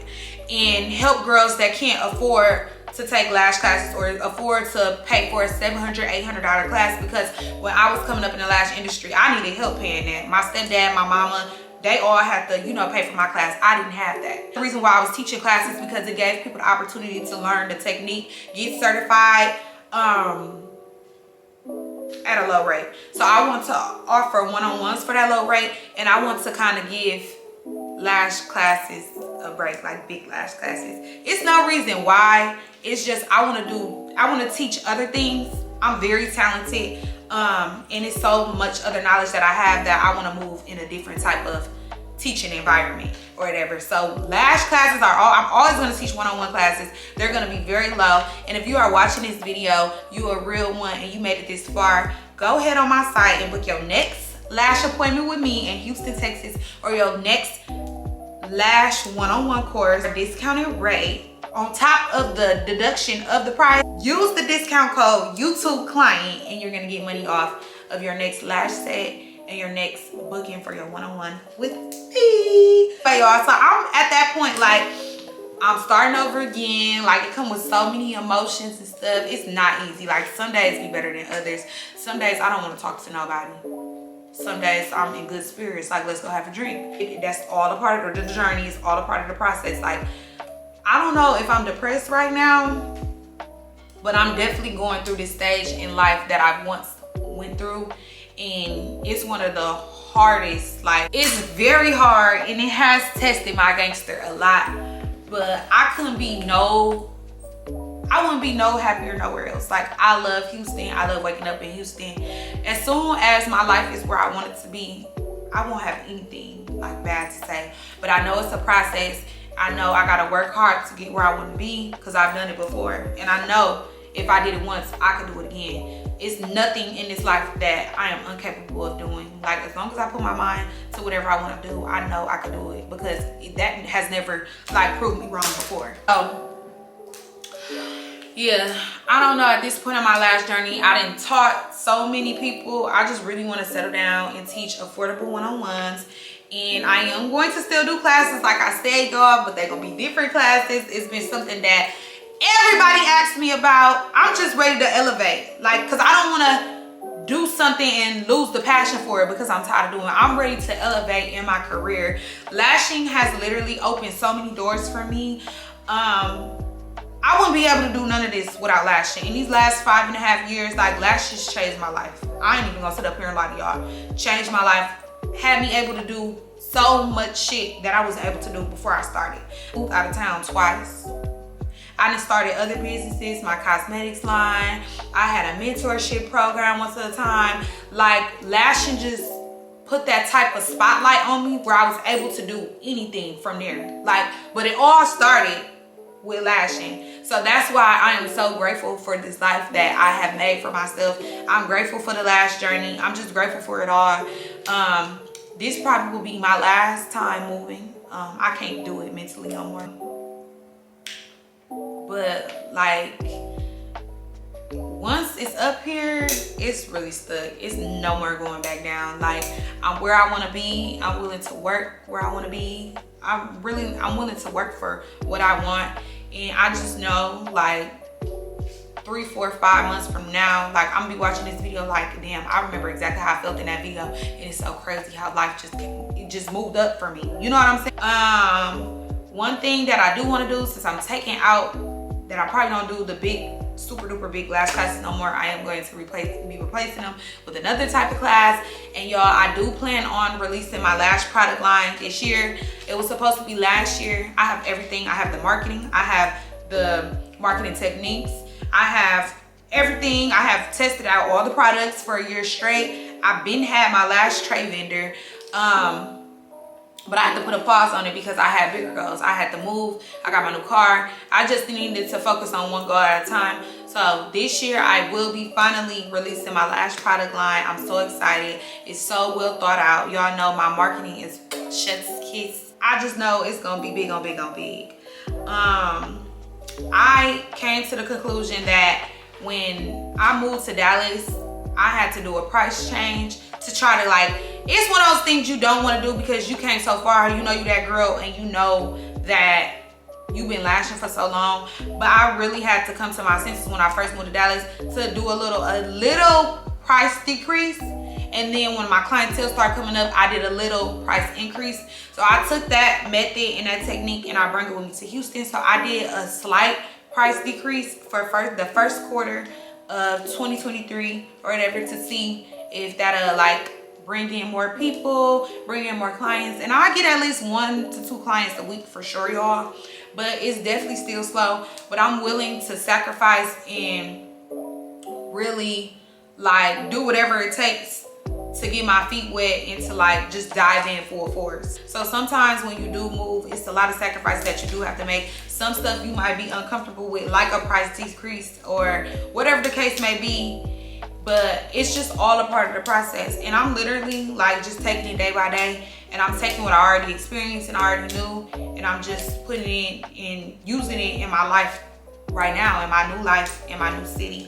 and help girls that can't afford to take lash classes or afford to pay for a $700, $800 class. Because when I was coming up in the lash industry, I needed help paying that. My stepdad, my mama, they all had to, you know, pay for my class. I didn't have that. The reason why I was teaching classes because it gave people the opportunity to learn the technique, get certified at a low rate. So I want to offer one-on-ones for that low rate, and I want to kind of give lash classes a break, like big lash classes. It's no reason why. It's just I want to teach other things. I'm very talented. And it's so much other knowledge that I have that I want to move in a different type of teaching environment or whatever. So lash classes are I'm always going to teach one-on-one classes. They're going to be very low. And if you are watching this video, you a real one and you made it this far, go ahead on my site and book your next lash appointment with me in Houston, Texas, or your next lash one-on-one course, a discounted rate on top of the deduction of the price. Use the discount code YouTube Client and you're gonna get money off of your next lash set and your next booking for your one-on-one with me. But y'all, so I'm at that point, like I'm starting over again. Like it comes with so many emotions and stuff. It's not easy. Like some days be better than others. Some days I don't want to talk to nobody. Some days I'm in good spirits, like let's go have a drink. That's all a part of the journey. It's all a part of the process. Like I don't know if I'm depressed right now, but I'm definitely going through this stage in life that I once went through, and it's one of the hardest. Like it's very hard, and it has tested my gangster a lot, but I wouldn't be no happier nowhere else. Like I love Houston. I love waking up in Houston. As soon as my life is where I want it to be, I won't have anything like bad to say, but I know it's a process. I know I gotta work hard to get where I want to be because I've done it before, and I know if I did it once, I could do it again. It's nothing in this life that I am incapable of doing. Like as long as I put my mind to whatever I want to do, I know I could do it because that has never like proved me wrong before. So yeah, I don't know, at this point in my lash journey, I done taught so many people. I just really want to settle down and teach affordable one-on-ones. And I am going to still do classes like I said, y'all, but they're gonna be different classes. It's been something that everybody asked me about. I'm just ready to elevate, like, because I don't want to do something and lose the passion for it because I'm tired of doing it. I'm ready to elevate in my career. Lashing has literally opened so many doors for me. I wouldn't be able to do none of this without lashing. In these last 5.5 years, like lashes changed my life. I ain't even gonna sit up here and lie to y'all. Changed my life. Had me able to do so much shit that I wasn't able to do before I started. Moved out of town twice. I done started other businesses, my cosmetics line. I had a mentorship program once at a time. Like lashing just put that type of spotlight on me where I was able to do anything from there. Like, but it all started with lashing. So that's why I am so grateful for this life that I have made for myself. I'm grateful for the lash journey. I'm just grateful for it all. This probably will be my last time moving. I can't do it mentally no more. But like, once it's up here, it's really stuck. It's no more going back down. Like, I'm where I want to be. I'm willing to work where I want to be. I'm willing to work for what I want. And I just know, like, 3, 4, 5 months from now, like, I'm gonna be watching this video like, damn, I remember exactly how I felt in that video. And it's so crazy how life just moved up for me. You know what I'm saying? One thing that I do want to do, since I'm taking out, that I probably don't do the big, super duper big lash classes no more, I am going to be replacing them with another type of class. And y'all, I do plan on releasing my lash product line this year. It was supposed to be last year. I have everything. I have the marketing, I have the marketing techniques, I have everything. I have tested out all the products for a year straight. I've been had my lash tray vendor, but I had to put a pause on it because I had bigger goals. I had to move. I got my new car. I just needed to focus on one goal at a time. So this year I will be finally releasing my lash product line. I'm so excited. It's so well thought out. Y'all know my marketing is chef's kiss. I just know it's gonna be big on big on big. I came to the conclusion that when I moved to Dallas, I had to do a price change to try to, like, it's one of those things you don't want to do because you came so far. You know you that girl and you know that you've been lashing for so long. But I really had to come to my senses when I first moved to Dallas to do a little price decrease. And then when my clientele started coming up, I did a little price increase. So I took that method and that technique and I bring it with me to Houston. So I did a slight price decrease for the first quarter of 2023 or whatever, to see if that'll like bring in more people, bring in more clients. And I get at least 1 to 2 clients a week for sure, y'all. But it's definitely still slow. But I'm willing to sacrifice and really like do whatever it takes to get my feet wet and to like just dive in full force. So sometimes when you do move, it's a lot of sacrifices that you do have to make. Some stuff you might be uncomfortable with, like a price decrease or whatever the case may be, but it's just all a part of the process. And I'm literally like just taking it day by day, and I'm taking what I already experienced and I already knew, and I'm just putting it and using it in my life right now, in my new life, in my new city,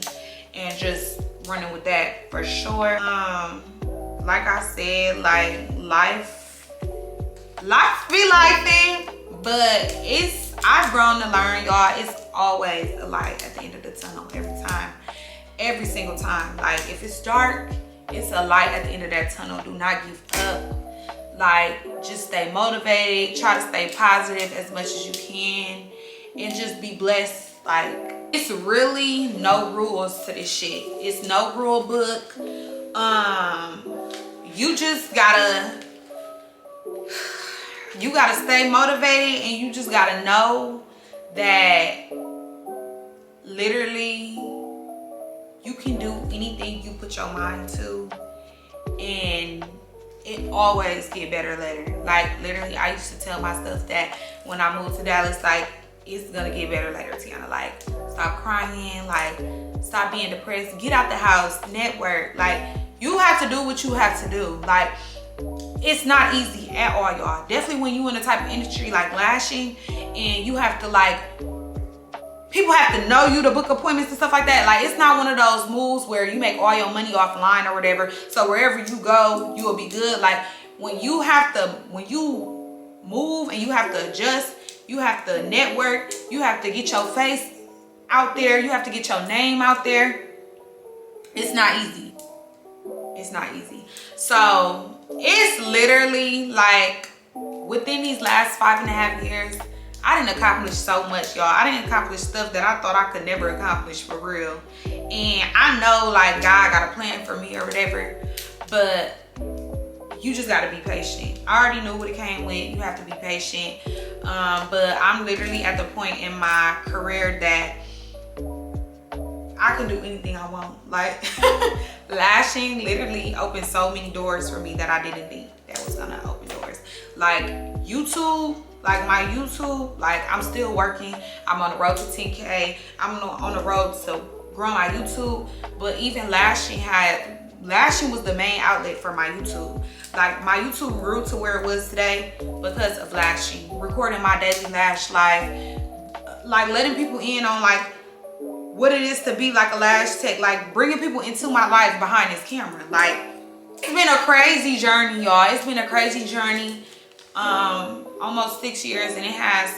and just running with that for sure. Like I said, like life be lifing, but I've grown to learn, y'all. It's always a light at the end of the tunnel every single time. Like if it's dark, it's a light at the end of that tunnel. Do not give up. Like just stay motivated, try to stay positive as much as you can, and just be blessed. Like it's really no rules to this shit. It's no rule book. You just gotta stay motivated, and you just gotta know that literally you can do anything you put your mind to, and it always get better later. Like literally, I used to tell myself that when I moved to Dallas, like it's gonna get better later, Tiana. Like stop crying, like stop being depressed, get out the house, network. Like you have to do what you have to do. Like it's not easy at all, y'all. Definitely when you in a type of industry like lashing, and you have to like, people have to know you to book appointments and stuff like that. Like it's not one of those moves where you make all your money offline or whatever, so wherever you go you will be good. Like when you move and you have to adjust, you have to network, you have to get your face out there, you have to get your name out there. It's not easy. It's not easy. So it's literally like within these last 5.5 years, I didn't accomplish so much, y'all. I didn't accomplish stuff that I thought I could never accomplish for real. And I know like God got a plan for me or whatever, but you just gotta be patient. I already knew what it came with. You have to be patient. But I'm literally at the point in my career that I can do anything I want. Like lashing literally opened so many doors for me that I didn't think that was gonna open doors. Like YouTube, like my YouTube, like I'm still working. I'm on the road to 10K. I'm on the road to grow my YouTube. But even lashing was the main outlet for my YouTube. Like my YouTube grew to where it was today because of lashing, recording my daily lash life, like letting people in on like what it is to be like a lash tech, like bringing people into my life behind this camera. Like it's been a crazy journey, y'all. It's been a crazy journey. Almost 6 years, and it has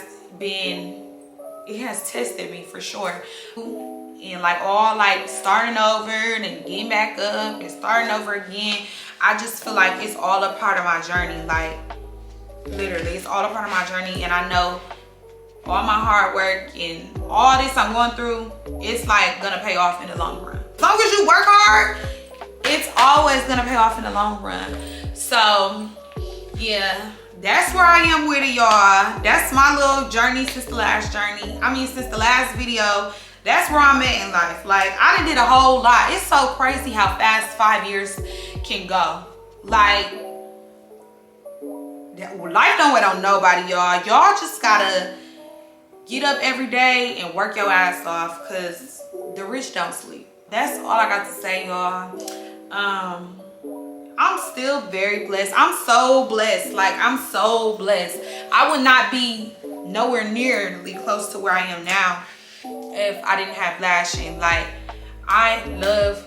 tested me for sure. And like all like starting over and then getting back up and starting over again. I just feel like it's all a part of my journey. Like literally, it's all a part of my journey, and I know all my hard work and all this I'm going through, it's like gonna pay off in the long run. As long as you work hard, it's always gonna pay off in the long run. So yeah, that's where I am with it, y'all. That's my little journey since the last journey. I mean, since the last video. That's where I'm at in life. Like I done did a whole lot. It's so crazy how fast 5 years can go. Like life don't wait on nobody, y'all. Y'all just gotta get up every day and work your ass off, because the rich don't sleep. That's all I got to say, y'all. I'm still very blessed. I'm so blessed. Like I'm so blessed. I would not be nowhere nearly close to where I am now if I didn't have lashing. Like I love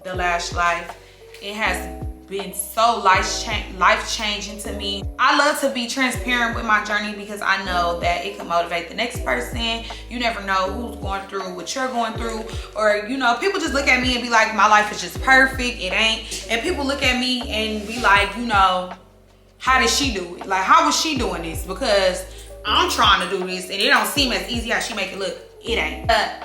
the lash life. It has been so life-changing to me. I love to be transparent with my journey because I know that it can motivate the next person. You never know who's going through what you're going through, or you know, people just look at me and be like, my life is just perfect. It ain't. And people look at me and be like, you know, how did she do it? Like, how was she doing this? Because I'm trying to do this and it don't seem as easy as she make it look. It ain't. But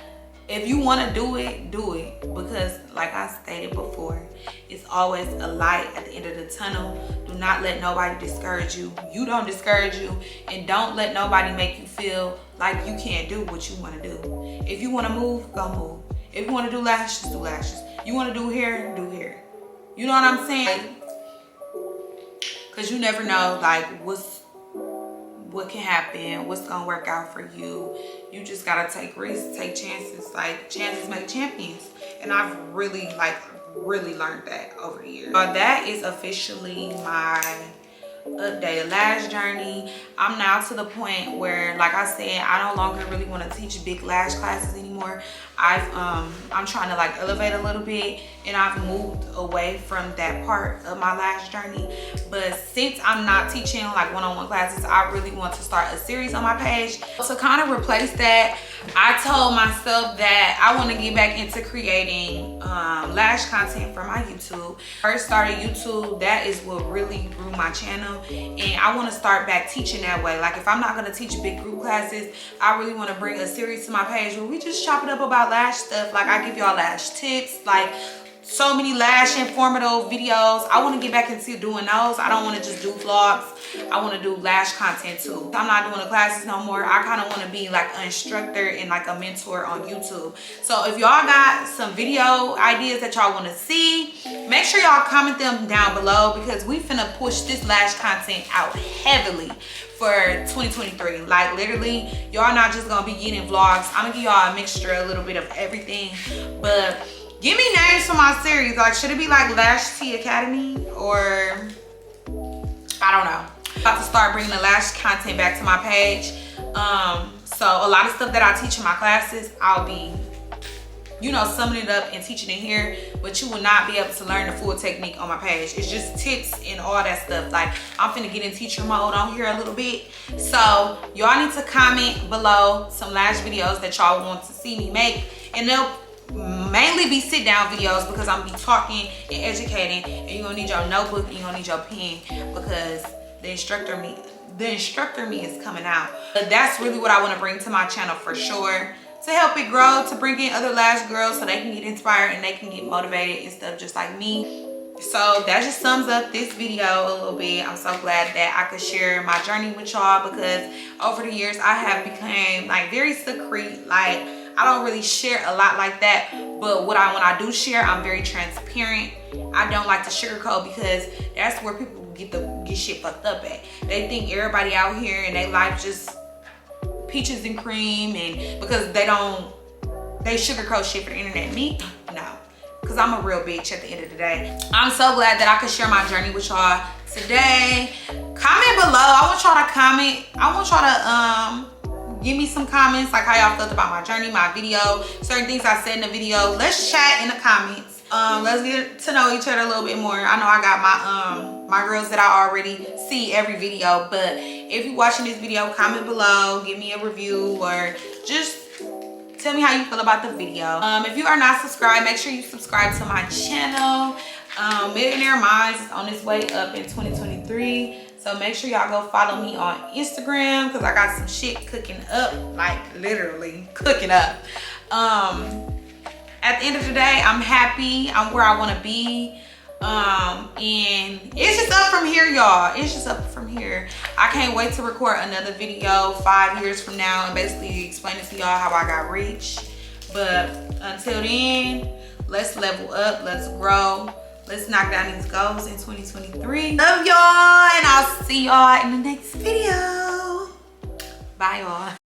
if you want to do it, do it. Because like I stated before, it's always a light at the end of the tunnel. Do not let nobody discourage you. You don't discourage you. And don't let nobody make you feel like you can't do what you want to do. If you want to move, go move. If you want to do lashes, do lashes. You want to do hair, do hair. You know what I'm saying? Because you never know like what can happen, what's gonna work out for you. You just gotta take risks, take chances. Like chances make champions, and I've really learned that over the years. That is officially my updated lash journey. I'm now to the point where, like I said, I no longer really want to teach big lash classes anymore. I'm trying to like elevate a little bit, and I've moved away from that part of my lash journey. But since I'm not teaching like one-on-one classes, I really want to start a series on my page. To kind of replace that, I told myself that I want to get back into creating lash content for my YouTube. First started YouTube, that is what really grew my channel, and I want to start back teaching that way. Like if I'm not going to teach big group classes, I really want to bring a series to my page where we just chop it up about lash stuff. Like I give y'all lash tips, like so many lash informative videos. I want to get back into doing those. I don't want to just do vlogs. I want to do lash content too. I'm not doing the classes no more. I kind of want to be like an instructor and like a mentor on YouTube. So if y'all got some video ideas that y'all want to see, make sure y'all comment them down below, because we finna push this lash content out heavily for 2023. Like literally, y'all not just gonna be getting vlogs. I'm gonna give y'all a mixture, a little bit of everything. But give me names for my series. Like, should it be like Lash Tea Academy, or I don't know. I'm about to start bringing the lash content back to my page. So a lot of stuff that I teach in my classes, I'll be, you know, summing it up and teaching it here, but you will not be able to learn the full technique on my page. It's just tips and all that stuff. Like I'm finna get in teacher mode on here a little bit. So y'all need to comment below some lash videos that y'all want to see me make, and they'll mainly be sit down videos because I'm gonna be talking and educating, and you're gonna need your notebook and you're gonna need your pen, because the instructor me is coming out. But that's really what I want to bring to my channel for sure, to help it grow, to bring in other lash girls so they can get inspired and they can get motivated and stuff just like me. So that just sums up this video a little bit. I'm so glad that I could share my journey with y'all, because over the years I have become like very secret. Like I don't really share a lot like that, but when I do share, I'm very transparent. I don't like to sugarcoat because that's where people get shit fucked up at. They think everybody out here in their life just peaches and cream, and because they sugarcoat shit for the internet. Me, no, because I'm a real bitch at the end of the day. I'm so glad that I could share my journey with y'all today. Comment below. I want y'all to comment. I want y'all to give me some comments, like how y'all felt about my journey, my video, certain things I said in the video. Let's chat in the comments. Let's get to know each other a little bit more. I know I got my girls that I already see every video, but if you're watching this video, comment below, give me a review, or just tell me how you feel about the video. If you are not subscribed, make sure you subscribe to my channel. Millionaire Minds is on its way up in 2023. So make sure y'all go follow me on Instagram because I got some shit cooking up, like literally cooking up. At the end of the day, I'm happy. I'm where I want to be. And it's just up from here, y'all. It's just up from here. I can't wait to record another video 5 years from now and basically explain to y'all how I got rich. But until then, let's level up, let's grow, let's knock down these goals in 2023. Love y'all, and I'll see y'all in the next video. Bye, y'all.